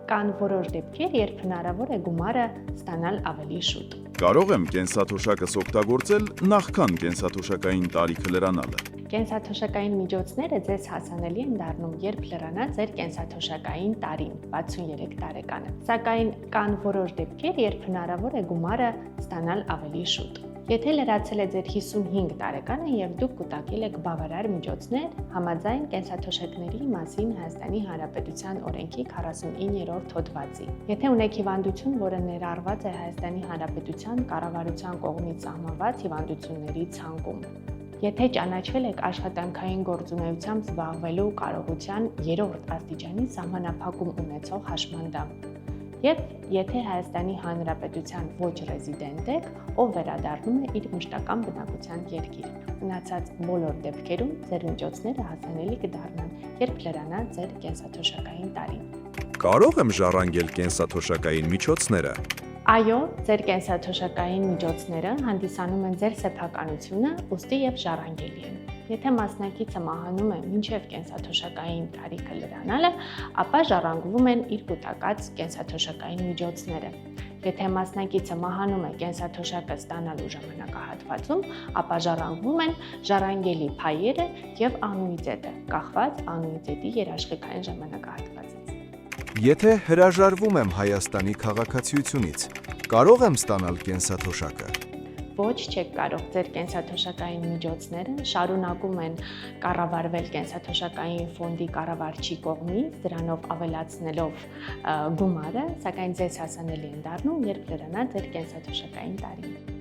կան որոշ դեպքեր, երբ հնարավոր է գումարը ստանալ ավելի շուտ։ Կարող եմ կենսաթոշակս օգտագործել նախքան կենսաթոշակային տարիքը լրանալը։ Կենսաթոշակային միջոցները ձեզ հասանելի են դառնում, երբ լրանա ձեր կենսաթոշակային տարին, 63 տարեկանը։ Սակայն կան որոշ դեպքեր, երբ հնարավոր է գումարը ստանալ ավելի շուտ։ Եթե լրացել է ձեր 55 տարեկանը եւ դուք կուտակել եք բավարար միջոցներ, համաձայն կենսաթոշակների մասին Հայաստանի Հանրապետության օրենքի 49-րդ հոդվածի։ Եթե ունեք հիվանդություն, որը ներառված է Հայաստանի Հանրապետության կառավարության կողմից սահմանված հիվանդությունների ցանկում, եթե ճանաչվել եք աշխատանքային գործունեությամբ զբաղվելու կարողության 3-րդ աստիճանի սահմանափակում ունեցող հաշմանդամ, եւ եթե Հայաստանի Հանրապետության ոչ ռեզիդենտ եք, ով վերադառնում է իր մշտական բնակության երկիր, մնացած բոլոր դեպքերում ձեր միջոցները հասանելի կդառնան, երբ լրանա ձեր կենսաթոշակային տարին։ Կարող եմ ժառանգել կենսաթոշակային միջոցները։ Այո, ձեր կենսաթոշակային միջոցները հանդիսանում են ձեր սեփականությունը, ուստի եւ ժառանգելի են։ Եթե մասնակիցը մահանում է մինչև կենսաթոշակային տարիքը լրանալը, ապա ժառանգվում են իր կուտակած կենսաթոշակային միջոցները։ Եթե մասնակիցը մահանում է կենսաթոշակը ստանալու ժամանակահատվածում, ապա ժառանգվում են ժառանգելի փայերը եւ անուիտետը, կախված անուիտետի երաշխիքային ժամանակահատվածից։ Եթե հրաժարվում եմ Հայաստանի քաղաքացիությունից, կարող եմ ստանալ կենսաթոշակը։ Ոչ, չեք կարող, ձեր կենսաթոշակային միջոցները շարունակում են կառավարվել կենսաթոշակային ֆոնդի կառավարչի կողմից, դրանով ավելացնելով գումարը, սակայն ձեզ հասանելի են դառնում, երբ լրանա ձեր կենսաթոշակային տարին։